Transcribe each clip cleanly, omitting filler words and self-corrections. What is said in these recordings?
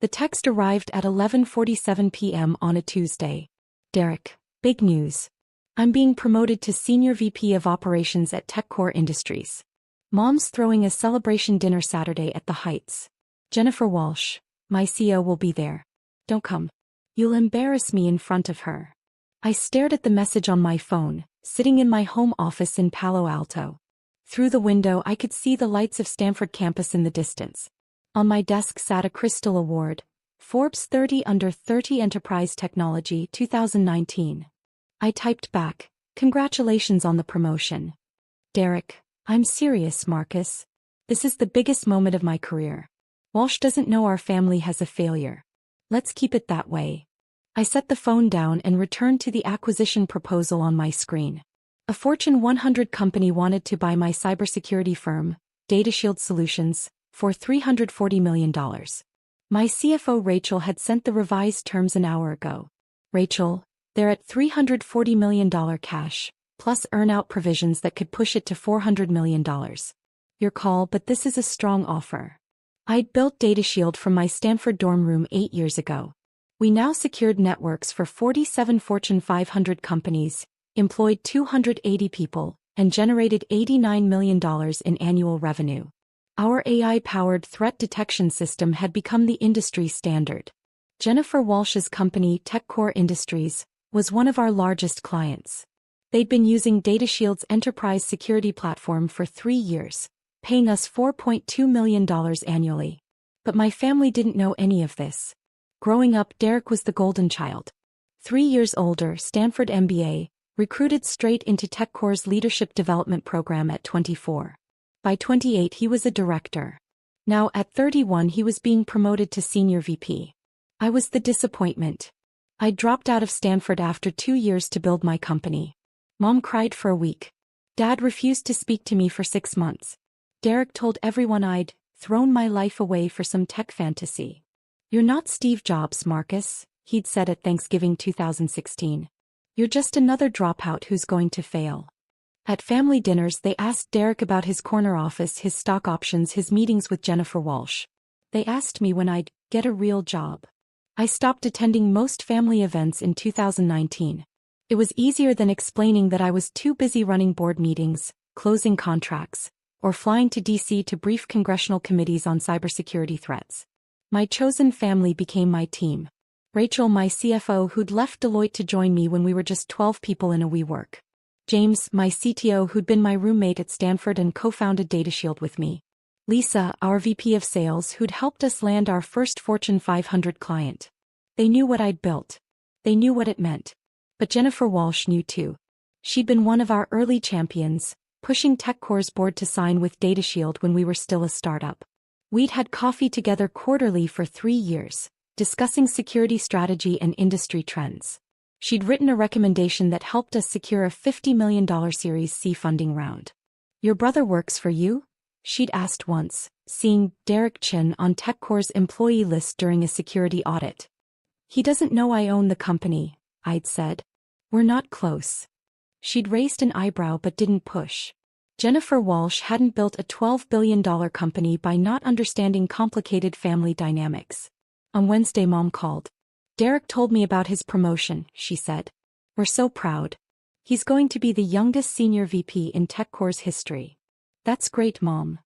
The text arrived at 11:47 p.m. on a Tuesday. Derek, big news. I'm being promoted to Senior VP of Operations at TechCore Industries. Mom's throwing a celebration dinner Saturday at the Heights. Jennifer Walsh, my CEO, will be there. Don't come. You'll embarrass me in front of her. I stared at the message on my phone, sitting in my home office in Palo Alto. Through the window I could see the lights of Stanford campus in the distance. On my desk sat a Crystal Award, Forbes 30 Under 30 Enterprise Technology 2019. I typed back, "Congratulations on the promotion." "Derek, I'm serious, Marcus. This is the biggest moment of my career. Walsh doesn't know our family has a failure. Let's keep it that way." I set the phone down and returned to the acquisition proposal on my screen. A Fortune 100 company wanted to buy my cybersecurity firm, DataShield Solutions, for $340 million. My CFO Rachel had sent the revised terms an hour ago. "Rachel, they're at $340 million cash, plus earn-out provisions that could push it to $400 million. Your call, but this is a strong offer." I'd built DataShield from my Stanford dorm room 8 years ago. We now secured networks for 47 Fortune 500 companies, employed 280 people, and generated $89 million in annual revenue. Our AI-powered threat detection system had become the industry standard. Jennifer Walsh's company, TechCore Industries, was one of our largest clients. They'd been using DataShield's enterprise security platform for 3 years, paying us $4.2 million annually. But my family didn't know any of this. Growing up, Derek was the golden child. 3 years older, Stanford MBA, recruited straight into TechCore's leadership development program at 24. By 28 he was a director. Now at 31 he was being promoted to Senior VP. I was the disappointment. I dropped out of Stanford after 2 years to build my company. Mom cried for a week. Dad refused to speak to me for 6 months. Derek told everyone I'd thrown my life away for some tech fantasy. "You're not Steve Jobs, Marcus," he'd said at Thanksgiving 2016. "You're just another dropout who's going to fail." At family dinners they asked Derek about his corner office, his stock options, his meetings with Jennifer Walsh. They asked me when I'd get a real job. I stopped attending most family events in 2019. It was easier than explaining that I was too busy running board meetings, closing contracts, or flying to DC to brief congressional committees on cybersecurity threats. My chosen family became my team. Rachel, my CFO, who'd left Deloitte to join me when we were just 12 people in a WeWork. James, my CTO, who'd been my roommate at Stanford and co-founded DataShield with me. Lisa, our VP of Sales, who'd helped us land our first Fortune 500 client. They knew what I'd built. They knew what it meant. But Jennifer Walsh knew too. She'd been one of our early champions, pushing TechCore's board to sign with DataShield when we were still a startup. We'd had coffee together quarterly for 3 years, discussing security strategy and industry trends. She'd written a recommendation that helped us secure a $50 million Series C funding round. "Your brother works for you?" she'd asked once, seeing Derek Chin on TechCore's employee list during a security audit. "He doesn't know I own the company," I'd said. "We're not close." She'd raised an eyebrow but didn't push. Jennifer Walsh hadn't built a $12 billion company by not understanding complicated family dynamics. On Wednesday Mom called. "Derek told me about his promotion," she said. "We're so proud. He's going to be the youngest Senior VP in TechCore's history." "That's great, Mom.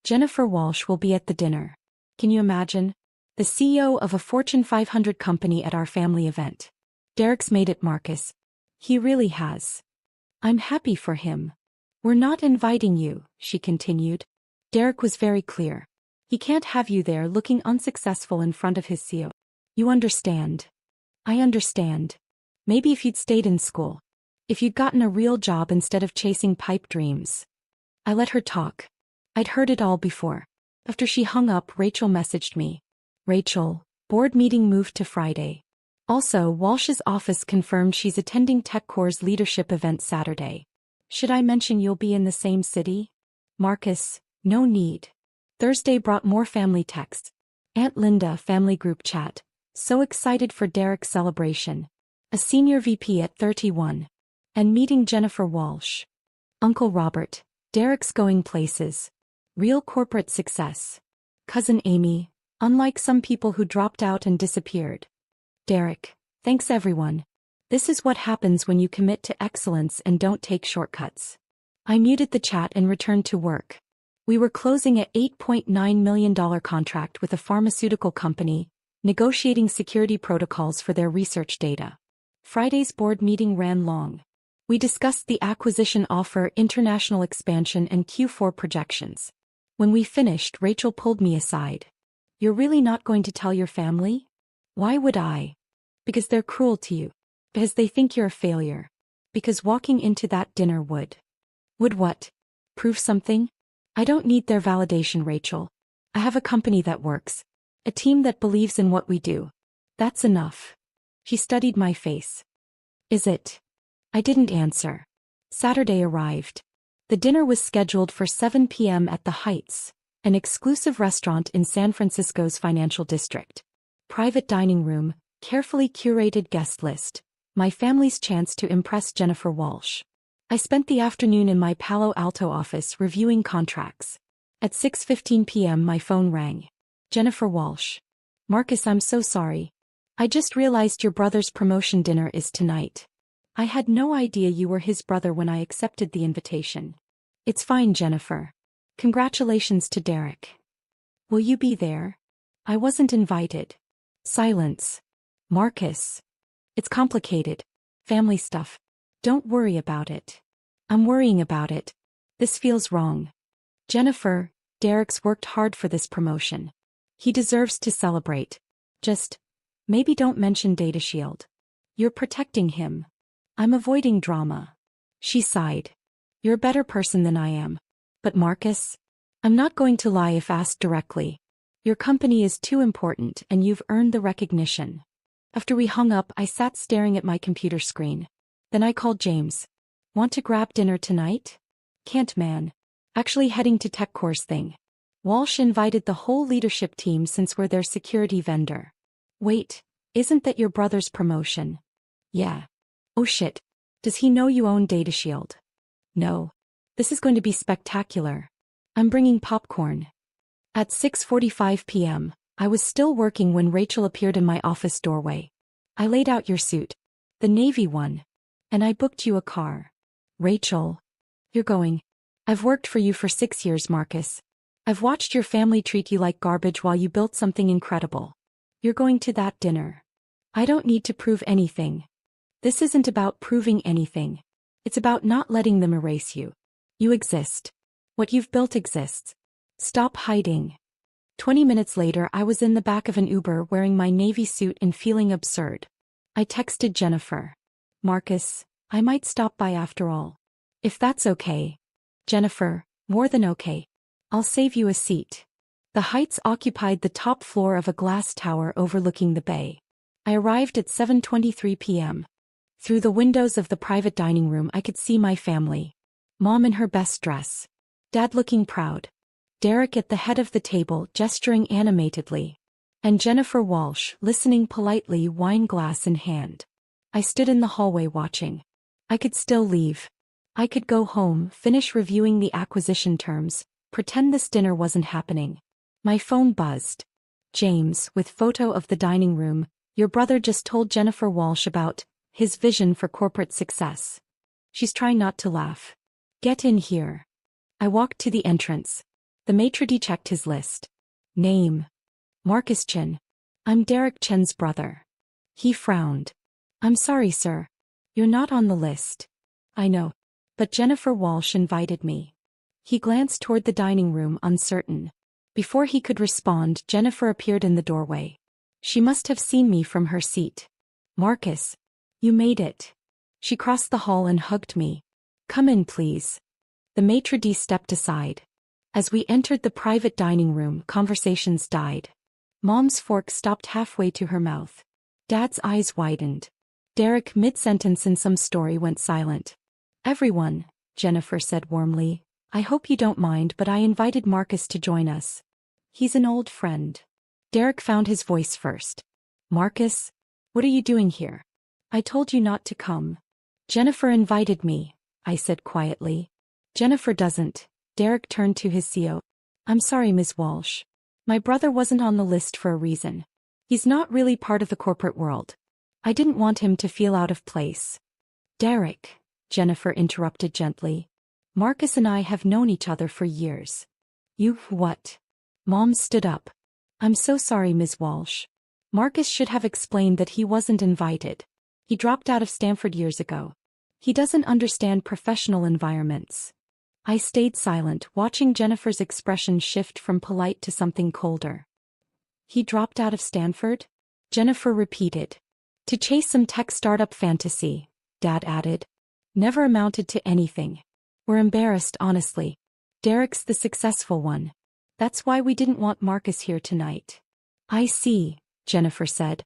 Jennifer Walsh will be at the dinner. Can you imagine? The CEO of a Fortune 500 company at our family event. Derek's made it, Marcus. He really has. I'm happy for him." "We're not inviting you," she continued. Derek was very clear. He can't have you there looking unsuccessful in front of his CEO. "You understand." "I understand. Maybe if you'd stayed in school. If you'd gotten a real job instead of chasing pipe dreams." I let her talk. I'd heard it all before. After she hung up, Rachel messaged me. "Rachel, board meeting moved to Friday. Also, Walsh's office confirmed she's attending TechCore's leadership event Saturday. Should I mention you'll be in the same city?" "Marcus, no need." Thursday brought more family texts. Aunt Linda, family group chat. So excited for Derek's celebration. A Senior VP at 31. And meeting Jennifer Walsh. Uncle Robert, Derek's going places. Real corporate success. Cousin Amy, Unlike some people who dropped out and disappeared. Derek, thanks everyone. This is what happens when you commit to excellence and don't take shortcuts. I muted the chat and returned to work. We were closing a $8.9 million contract with a pharmaceutical company, negotiating security protocols for their research data. Friday's board meeting ran long. We discussed the acquisition offer, international expansion, and Q4 projections. When we finished, Rachel pulled me aside. You're really not going to tell your family? Why would I? Because they're cruel to you. Because they think you're a failure. Because walking into that dinner would. Would what? Prove something? I don't need their validation, Rachel. I have a company that works. A team that believes in what we do. That's enough. She studied my face. Is it? I didn't answer. Saturday arrived. The dinner was scheduled for 7 p.m. at the Heights, an exclusive restaurant in San Francisco's financial district. Private dining room, carefully curated guest list, my family's chance to impress Jennifer Walsh. I spent the afternoon in my Palo Alto office reviewing contracts. At 6:15 p.m. my phone rang. Jennifer Walsh. Marcus, I'm so sorry. I just realized your brother's promotion dinner is tonight. I had no idea you were his brother when I accepted the invitation. It's fine, Jennifer. Congratulations to Derek. Will you be there? I wasn't invited. Silence. Marcus. It's complicated. Family stuff. Don't worry about it. I'm worrying about it. This feels wrong. Jennifer, Derek's worked hard for this promotion. He deserves to celebrate. Just, maybe don't mention Data Shield. You're protecting him. I'm avoiding drama. She sighed. You're a better person than I am. But Marcus? I'm not going to lie if asked directly. Your company is too important and you've earned the recognition. After we hung up, I sat staring at my computer screen. Then I called James. Want to grab dinner tonight? Can't, man. Actually heading to TechCore's thing. Walsh invited the whole leadership team since we're their security vendor. Wait, isn't that your brother's promotion? Yeah. Oh shit. Does he know you own Data Shield? No. This is going to be spectacular. I'm bringing popcorn. At 6:45 p.m., I was still working when Rachel appeared in my office doorway. I laid out your suit. The navy one. And I booked you a car. Rachel. You're going. I've worked for you for 6 years, Marcus. I've watched your family treat you like garbage while you built something incredible. You're going to that dinner. I don't need to prove anything. This isn't about proving anything. It's about not letting them erase you. You exist. What you've built exists. Stop hiding. 20 minutes later, I was in the back of an Uber wearing my navy suit and feeling absurd. I texted Jennifer. Marcus, I might stop by after all. If that's okay. Jennifer, more than okay. I'll save you a seat. The Heights occupied the top floor of a glass tower overlooking the bay. I arrived at 7:23 p.m. Through the windows of the private dining room I could see my family. Mom in her best dress. Dad looking proud. Derek at the head of the table gesturing animatedly. And Jennifer Walsh listening politely, wine glass in hand. I stood in the hallway watching. I could still leave. I could go home, finish reviewing the acquisition terms, pretend this dinner wasn't happening. My phone buzzed. James, with photo of the dining room, your brother just told Jennifer Walsh about his vision for corporate success. She's trying not to laugh. Get in here. I walked to the entrance. The maitre d' checked his list. Name. Marcus Chen. I'm Derek Chen's brother. He frowned. I'm sorry, sir. You're not on the list. I know. But Jennifer Walsh invited me. He glanced toward the dining room, uncertain. Before he could respond, Jennifer appeared in the doorway. She must have seen me from her seat. Marcus. You made it. She crossed the hall and hugged me. Come in, please. The maitre d' stepped aside. As we entered the private dining room, conversations died. Mom's fork stopped halfway to her mouth. Dad's eyes widened. Derek, mid-sentence in some story, went silent. Everyone, Jennifer said warmly, I hope you don't mind, but I invited Marcus to join us. He's an old friend. Derek found his voice first. Marcus? What are you doing here? I told you not to come. Jennifer invited me, I said quietly. Jennifer doesn't. Derek turned to his CO. I'm sorry, Ms. Walsh. My brother wasn't on the list for a reason. He's not really part of the corporate world. I didn't want him to feel out of place. Derek, Jennifer interrupted gently. Marcus and I have known each other for years. You what? Mom stood up. I'm so sorry, Ms. Walsh. Marcus should have explained that he wasn't invited. He dropped out of Stanford years ago. He doesn't understand professional environments. I stayed silent, watching Jennifer's expression shift from polite to something colder. He dropped out of Stanford? Jennifer repeated. To chase some tech startup fantasy, Dad added. Never amounted to anything. We're embarrassed, honestly. Derek's the successful one. That's why we didn't want Marcus here tonight. I see, Jennifer said.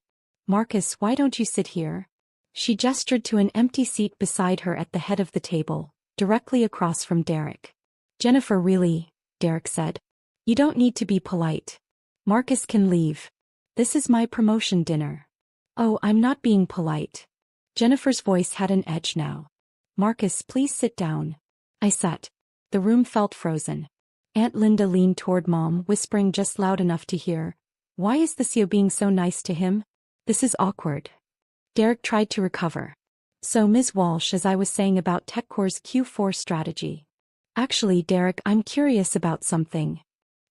Marcus, why don't you sit here? She gestured to an empty seat beside her at the head of the table, directly across from Derek. Jennifer, really, Derek said. You don't need to be polite. Marcus can leave. This is my promotion dinner. Oh, I'm not being polite. Jennifer's voice had an edge now. Marcus, please sit down. I sat. The room felt frozen. Aunt Linda leaned toward Mom, whispering just loud enough to hear. Why is the CEO being so nice to him? This is awkward. Derek tried to recover. So Ms. Walsh, as I was saying about TechCore's Q4 strategy. Actually, Derek, I'm curious about something.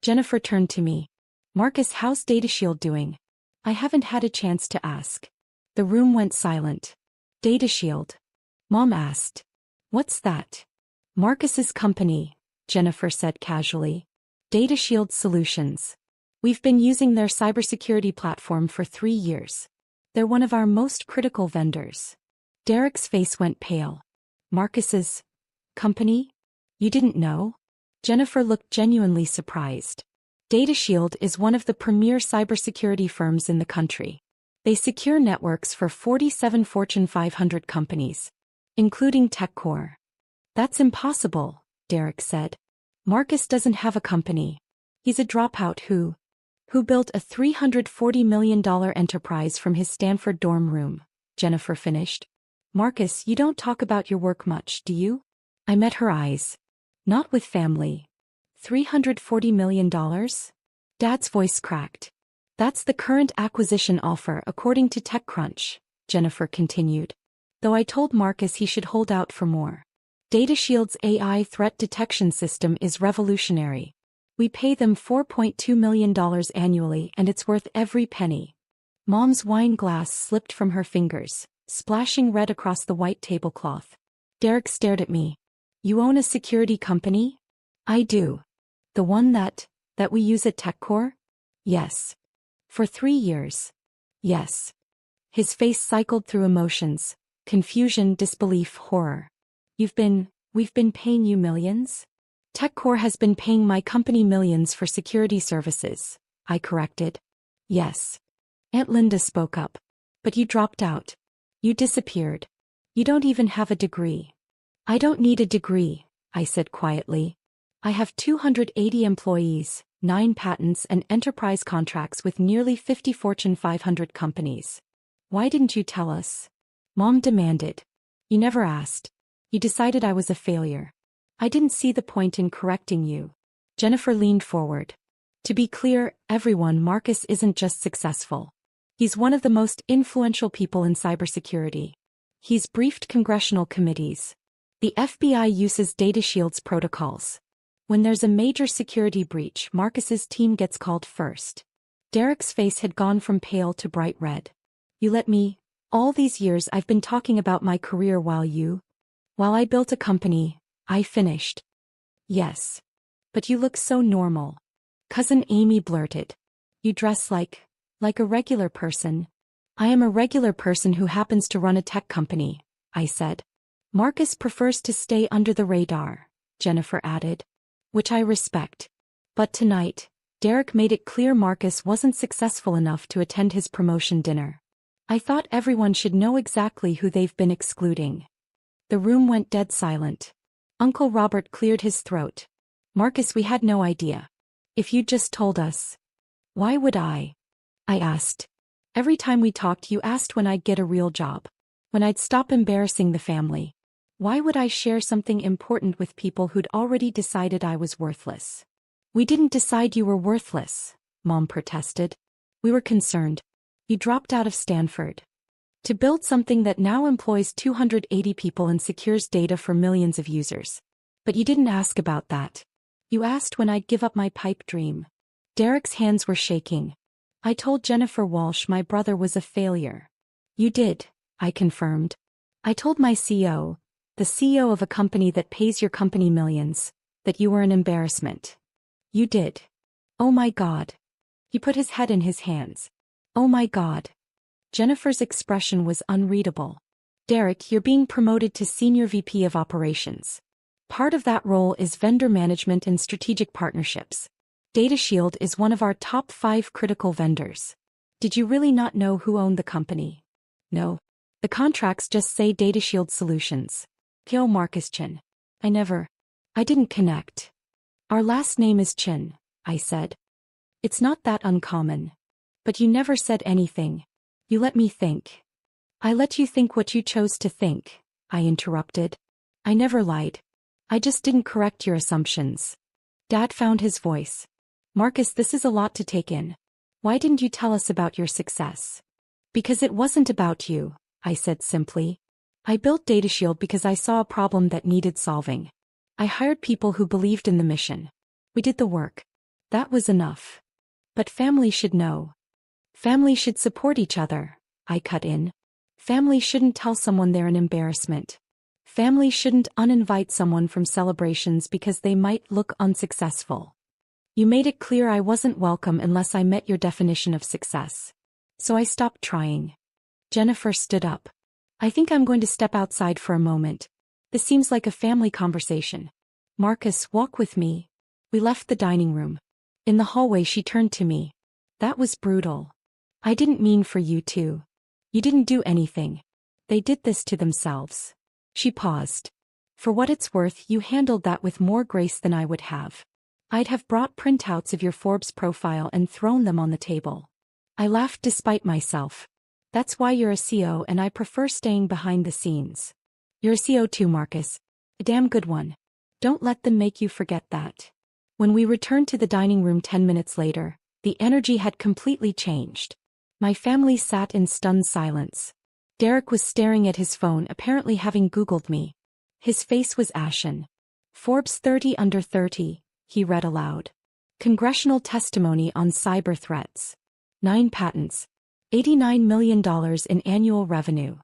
Jennifer turned to me. Marcus, how's DataShield doing? I haven't had a chance to ask. The room went silent. DataShield? Mom asked. What's that? Marcus's company, Jennifer said casually. DataShield Solutions. We've been using their cybersecurity platform for 3 years. They're one of our most critical vendors. Derek's face went pale. Marcus's company? You didn't know? Jennifer looked genuinely surprised. DataShield is one of the premier cybersecurity firms in the country. They secure networks for 47 Fortune 500 companies, including TechCore. That's impossible, Derek said. Marcus doesn't have a company. He's a dropout who built a $340 million enterprise from his Stanford dorm room, Jennifer finished. Marcus, you don't talk about your work much, do you? I met her eyes. Not with family. $340 million? Dad's voice cracked. That's the current acquisition offer according to TechCrunch, Jennifer continued. Though I told Marcus he should hold out for more. DataShield's AI threat detection system is revolutionary. We pay them $4.2 million annually and it's worth every penny. Mom's wine glass slipped from her fingers, splashing red across the white tablecloth. Derek stared at me. You own a security company? I do. The one that we use at TechCore? Yes. For 3 years. Yes. His face cycled through emotions, confusion, disbelief, horror. We've been paying you millions? TechCore has been paying my company millions for security services, I corrected. Yes. Aunt Linda spoke up. But you dropped out. You disappeared. You don't even have a degree. I don't need a degree, I said quietly. I have 280 employees, 9 patents and enterprise contracts with nearly 50 Fortune 500 companies. Why didn't you tell us? Mom demanded. You never asked. You decided I was a failure. I didn't see the point in correcting you. Jennifer leaned forward. To be clear, everyone, Marcus isn't just successful. He's one of the most influential people in cybersecurity. He's briefed congressional committees. The FBI uses DataShield's protocols. When there's a major security breach, Marcus's team gets called first. Derek's face had gone from pale to bright red. You let me. All these years I've been talking about my career while I built a company, I finished. Yes. But you look so normal. Cousin Amy blurted. You dress like a regular person. I am a regular person who happens to run a tech company, I said. Marcus prefers to stay under the radar, Jennifer added. Which I respect. But tonight, Derek made it clear Marcus wasn't successful enough to attend his promotion dinner. I thought everyone should know exactly who they've been excluding. The room went dead silent. Uncle Robert cleared his throat. Marcus, we had no idea. If you'd just told us. Why would I asked. Every time we talked you asked when I'd get a real job. When I'd stop embarrassing the family. Why would I share something important with people who'd already decided I was worthless? We didn't decide you were worthless, Mom protested. We were concerned. You dropped out of Stanford to build something that now employs 280 people and secures data for millions of users. But you didn't ask about that. You asked when I'd give up my pipe dream. Derek's hands were shaking. I told Jennifer Walsh my brother was a failure. You did, I confirmed. I told my CEO, the CEO of a company that pays your company millions, that you were an embarrassment. You did. Oh my God. He put his head in his hands. Oh my God. Jennifer's expression was unreadable. Derek, you're being promoted to Senior VP of Operations. Part of that role is vendor management and strategic partnerships. DataShield is one of our top 5 critical vendors. Did you really not know who owned the company? No. The contracts just say DataShield Solutions. Kyo Marcus Chin. I didn't connect. Our last name is Chin, I said. It's not that uncommon. But you never said anything. You let me think. I let you think what you chose to think, I interrupted. I never lied. I just didn't correct your assumptions. Dad found his voice. Marcus, this is a lot to take in. Why didn't you tell us about your success? Because it wasn't about you, I said simply. I built DataShield because I saw a problem that needed solving. I hired people who believed in the mission. We did the work. That was enough. But family should know. Family should support each other, I cut in. Family shouldn't tell someone they're an embarrassment. Family shouldn't uninvite someone from celebrations because they might look unsuccessful. You made it clear I wasn't welcome unless I met your definition of success. So I stopped trying. Jennifer stood up. I think I'm going to step outside for a moment. This seems like a family conversation. Marcus, walk with me. We left the dining room. In the hallway she turned to me. That was brutal. I didn't mean for you to. You didn't do anything. They did this to themselves. She paused. For what it's worth, you handled that with more grace than I would have. I'd have brought printouts of your Forbes profile and thrown them on the table. I laughed despite myself. That's why you're a CEO and I prefer staying behind the scenes. You're a CEO too, Marcus. A damn good one. Don't let them make you forget that. When we returned to the dining room 10 minutes later, the energy had completely changed. My family sat in stunned silence. Derek was staring at his phone, apparently having Googled me. His face was ashen. Forbes 30 under 30, he read aloud. Congressional testimony on cyber threats. 9 patents. $89 million in annual revenue.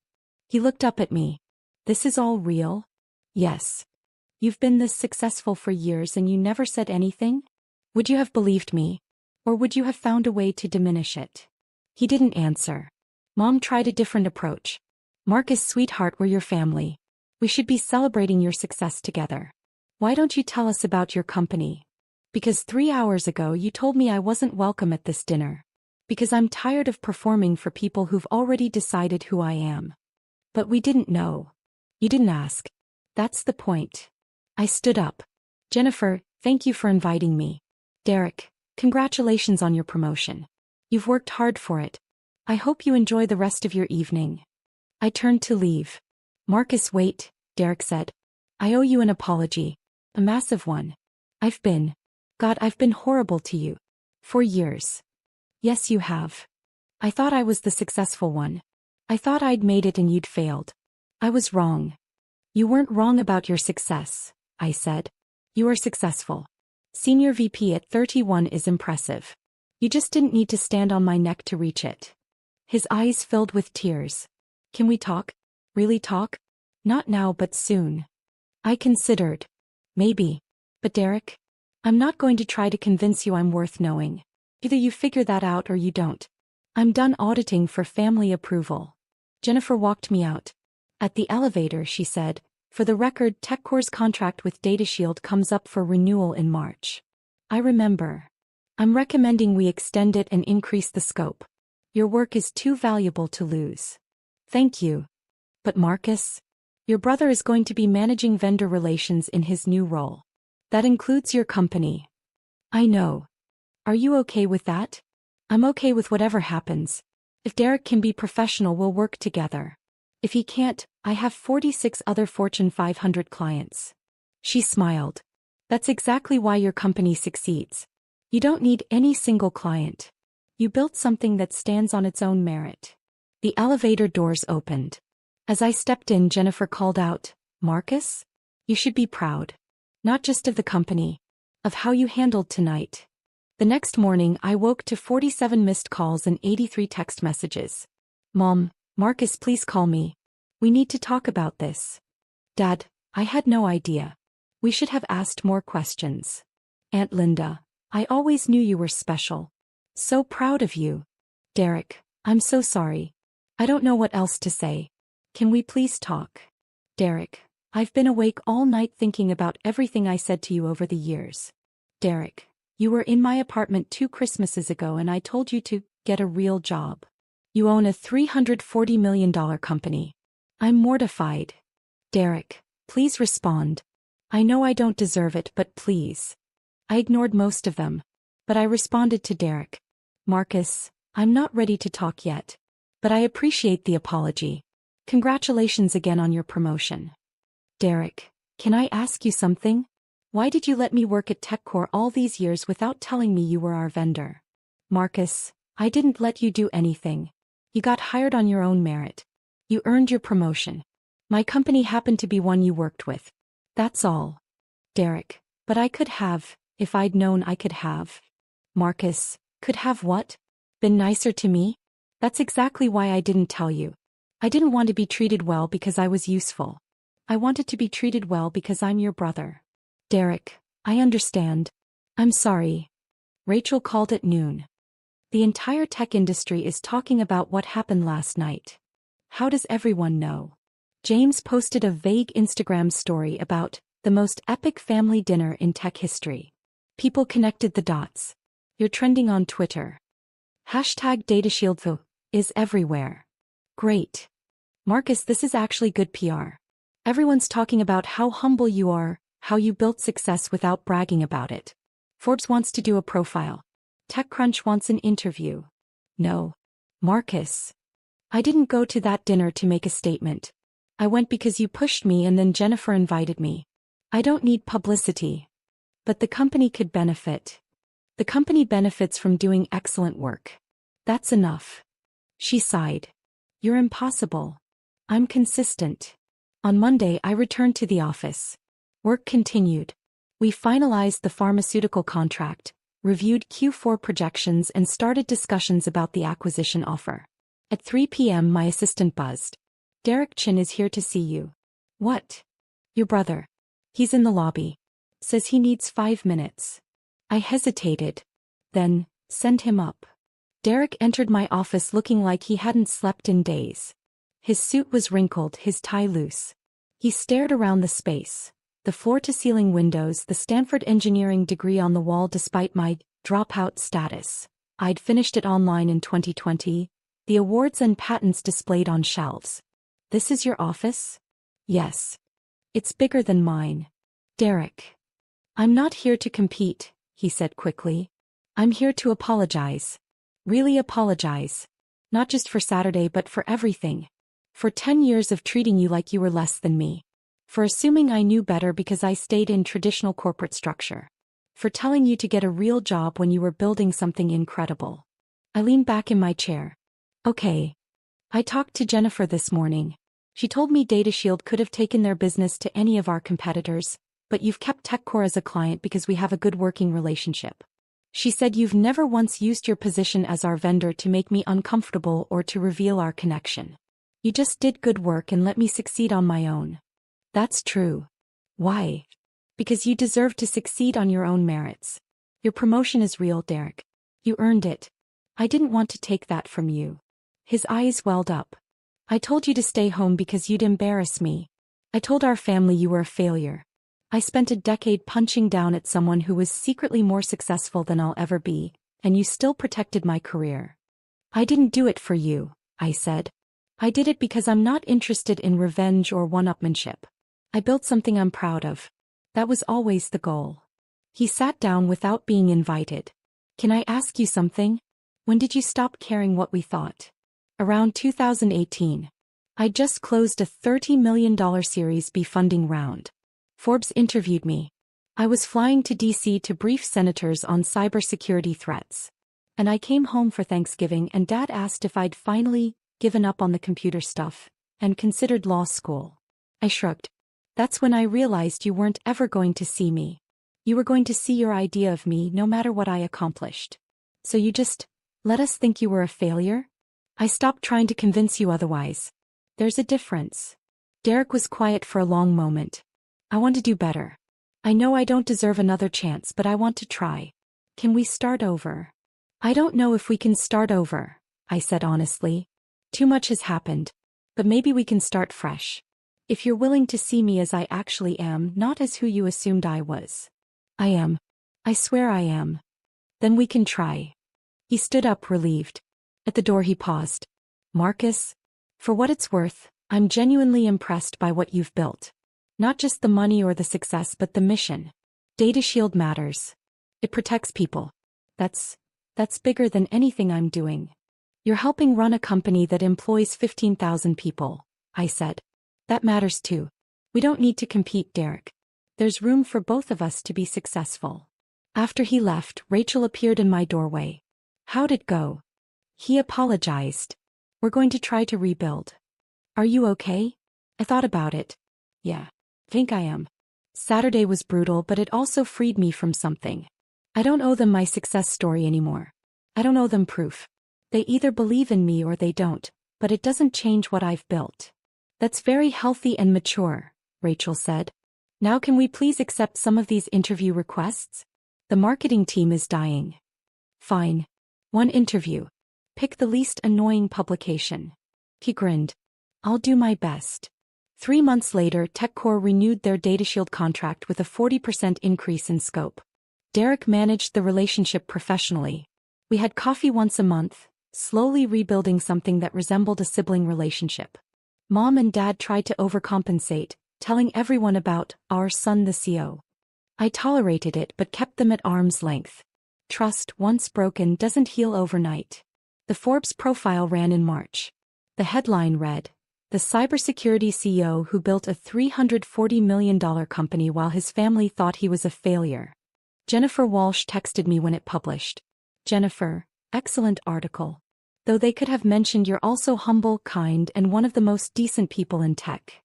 He looked up at me. This is all real? Yes. You've been this successful for years and you never said anything? Would you have believed me? Or would you have found a way to diminish it? He didn't answer. Mom tried a different approach. Marcus, sweetheart, we're your family. We should be celebrating your success together. Why don't you tell us about your company? Because 3 hours ago you told me I wasn't welcome at this dinner. Because I'm tired of performing for people who've already decided who I am. But we didn't know. You didn't ask. That's the point. I stood up. Jennifer, thank you for inviting me. Derek, congratulations on your promotion. You've worked hard for it. I hope you enjoy the rest of your evening. I turned to leave. Marcus, wait, Derek said. I owe you an apology. A massive one. I've been horrible to you. For years. Yes, you have. I thought I was the successful one. I thought I'd made it and you'd failed. I was wrong. You weren't wrong about your success, I said. You are successful. Senior VP at 31 is impressive. You just didn't need to stand on my neck to reach it. His eyes filled with tears. Can we talk? Really talk? Not now, but soon. I considered. Maybe. But Derek? I'm not going to try to convince you I'm worth knowing. Either you figure that out or you don't. I'm done auditing for family approval. Jennifer walked me out. At the elevator, she said, for the record, TechCore's contract with DataShield comes up for renewal in March. I remember. I'm recommending we extend it and increase the scope. Your work is too valuable to lose. Thank you. But Marcus? Your brother is going to be managing vendor relations in his new role. That includes your company. I know. Are you okay with that? I'm okay with whatever happens. If Derek can be professional, we'll work together. If he can't, I have 46 other Fortune 500 clients. She smiled. That's exactly why your company succeeds. You don't need any single client. You built something that stands on its own merit. The elevator doors opened. As I stepped in, Jennifer called out, "Marcus? You should be proud. Not just of the company, of how you handled tonight." The next morning, I woke to 47 missed calls and 83 text messages. "Mom, Marcus, please call me. We need to talk about this." "Dad, I had no idea. We should have asked more questions." "Aunt Linda, I always knew you were special. So proud of you." "Derek, I'm so sorry. I don't know what else to say. Can we please talk?" "Derek, I've been awake all night thinking about everything I said to you over the years. Derek, you were in my apartment 2 Christmases ago and I told you to get a real job. You own a $340 million company. I'm mortified. Derek, please respond. I know I don't deserve it, but please." I ignored most of them. But I responded to Derek. "Marcus, I'm not ready to talk yet. But I appreciate the apology. Congratulations again on your promotion." "Derek, can I ask you something? Why did you let me work at TechCore all these years without telling me you were our vendor?" "Marcus, I didn't let you do anything. You got hired on your own merit. You earned your promotion. My company happened to be one you worked with. That's all." "Derek, but I could have, if I'd known I could have." "Marcus, could have what? Been nicer to me? That's exactly why I didn't tell you. I didn't want to be treated well because I was useful. I wanted to be treated well because I'm your brother." "Derek, I understand. I'm sorry." Rachel called at noon. "The entire tech industry is talking about what happened last night. How does everyone know?" James posted a vague Instagram story about the most epic family dinner in tech history. People connected the dots. "You're trending on Twitter. Hashtag DataShieldVo is everywhere." "Great. Marcus, this is actually good PR. Everyone's talking about how humble you are, how you built success without bragging about it. Forbes wants to do a profile. TechCrunch wants an interview." "No. Marcus. I didn't go to that dinner to make a statement. I went because you pushed me and then Jennifer invited me. I don't need publicity. But the company could benefit. The company benefits from doing excellent work. That's enough." She sighed. "You're impossible. I'm consistent." On Monday, I returned to the office. Work continued. We finalized the pharmaceutical contract, reviewed Q4 projections and started discussions about the acquisition offer. At 3 p.m. my assistant buzzed. "Derek Chin is here to see you." "What?" "Your brother. He's in the lobby. Says he needs 5 minutes." I hesitated. Then, "Send him up." Derek entered my office looking like he hadn't slept in days. His suit was wrinkled, his tie loose. He stared around the space. The floor-to-ceiling windows, the Stanford engineering degree on the wall despite my dropout status. I'd finished it online in 2020. The awards and patents displayed on shelves. "This is your office?" "Yes. It's bigger than mine." "Derek. I'm not here to compete," he said quickly. "I'm here to apologize. Really apologize. Not just for Saturday but for everything. For 10 years of treating you like you were less than me. For assuming I knew better because I stayed in traditional corporate structure. For telling you to get a real job when you were building something incredible." I leaned back in my chair. "Okay. I talked to Jennifer this morning. She told me DataShield could have taken their business to any of our competitors, but you've kept TechCore as a client because we have a good working relationship. She said you've never once used your position as our vendor to make me uncomfortable or to reveal our connection. You just did good work and let me succeed on my own." "That's true." "Why?" "Because you deserve to succeed on your own merits. Your promotion is real, Derek. You earned it. I didn't want to take that from you." His eyes welled up. "I told you to stay home because you'd embarrass me. I told our family you were a failure. I spent a decade punching down at someone who was secretly more successful than I'll ever be, and you still protected my career." "I didn't do it for you," I said. "I did it because I'm not interested in revenge or one-upmanship. I built something I'm proud of. That was always the goal." He sat down without being invited. "Can I ask you something? When did you stop caring what we thought?" "Around 2018. I just closed a $30 million Series B funding round. Forbes interviewed me. I was flying to DC to brief senators on cybersecurity threats. And I came home for Thanksgiving and Dad asked if I'd finally given up on the computer stuff and considered law school. I shrugged. That's when I realized you weren't ever going to see me. You were going to see your idea of me no matter what I accomplished. So you just let us think you were a failure? I stopped trying to convince you otherwise. There's a difference. Derek was quiet for a long moment. I want to do better. I know I don't deserve another chance, but I want to try. Can we start over? I don't know if we can start over, I said honestly. Too much has happened. But maybe we can start fresh. If you're willing to see me as I actually am, not as who you assumed I was. I am. I swear I am. Then we can try. He stood up relieved. At the door he paused. Marcus, for what it's worth, I'm genuinely impressed by what you've built. Not just the money or the success but the mission. Data Shield matters. It protects people. That's bigger than anything I'm doing. You're helping run a company that employs 15,000 people, I said. That matters too. We don't need to compete, Derek. There's room for both of us to be successful. After he left, Rachel appeared in my doorway. How'd it go? He apologized. We're going to try to rebuild. Are you okay? I thought about it. Yeah, think I am. Saturday was brutal, but it also freed me from something. I don't owe them my success story anymore. I don't owe them proof. They either believe in me or they don't, but it doesn't change what I've built. That's very healthy and mature, Rachel said. Now can we please accept some of these interview requests? The marketing team is dying. Fine. One interview. Pick the least annoying publication. He grinned. I'll do my best. 3 months later, TechCore renewed their DataShield contract with a 40% increase in scope. Derek managed the relationship professionally. We had coffee once a month, slowly rebuilding something that resembled a sibling relationship. Mom and Dad tried to overcompensate, telling everyone about our son the CEO. I tolerated it but kept them at arm's length. Trust, once broken, doesn't heal overnight. The Forbes profile ran in March. The headline read, "The cybersecurity CEO who built a $340 million company while his family thought he was a failure." Jennifer Walsh texted me when it published. Jennifer, excellent article. Though they could have mentioned you're also humble, kind, and one of the most decent people in tech.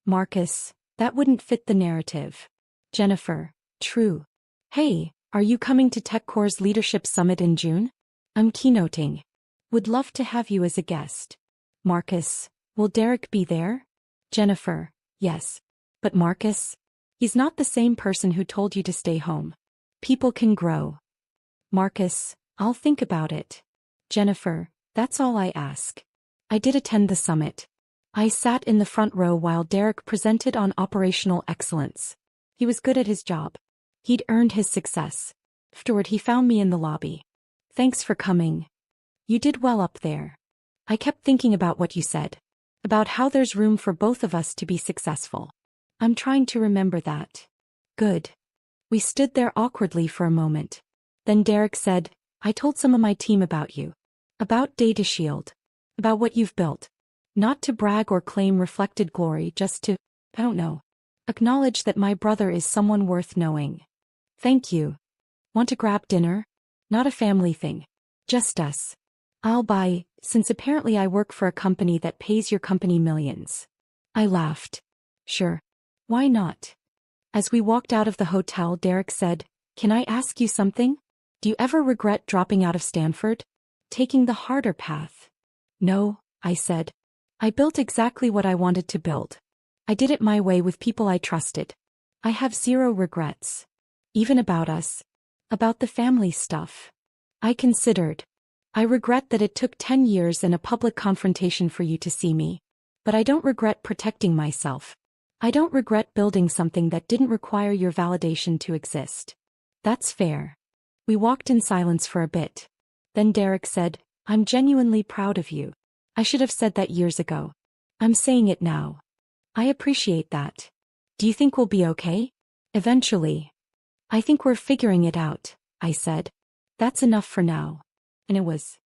Marcus, that wouldn't fit the narrative. Jennifer, true. Hey, are you coming to TechCore's Leadership Summit in June? I'm keynoting. Would love to have you as a guest. Marcus, will Derek be there? Jennifer, yes. But Marcus? He's not the same person who told you to stay home. People can grow. Marcus, I'll think about it. Jennifer, that's all I ask. I did attend the summit. I sat in the front row while Derek presented on operational excellence. He was good at his job. He'd earned his success. Afterward, he found me in the lobby. Thanks for coming. You did well up there. I kept thinking about what you said. About how there's room for both of us to be successful. I'm trying to remember that. Good. We stood there awkwardly for a moment. Then Derek said, I told some of my team about you. About Data Shield. About what you've built. Not to brag or claim reflected glory, just to, I don't know, acknowledge that my brother is someone worth knowing. Thank you. Want to grab dinner? Not a family thing. Just us. I'll buy, since apparently I work for a company that pays your company millions. I laughed. Sure. Why not? As we walked out of the hotel, Derek said, Can I ask you something? Do you ever regret dropping out of Stanford? Taking the harder path? No, I said. I built exactly what I wanted to build. I did it my way with people I trusted. I have zero regrets. Even about us. About the family stuff. I considered. I regret that it took 10 years and a public confrontation for you to see me. But I don't regret protecting myself. I don't regret building something that didn't require your validation to exist. That's fair. We walked in silence for a bit. Then Derek said, I'm genuinely proud of you. I should have said that years ago. I'm saying it now. I appreciate that. Do you think we'll be okay? Eventually. I think we're figuring it out, I said. That's enough for now. And it was.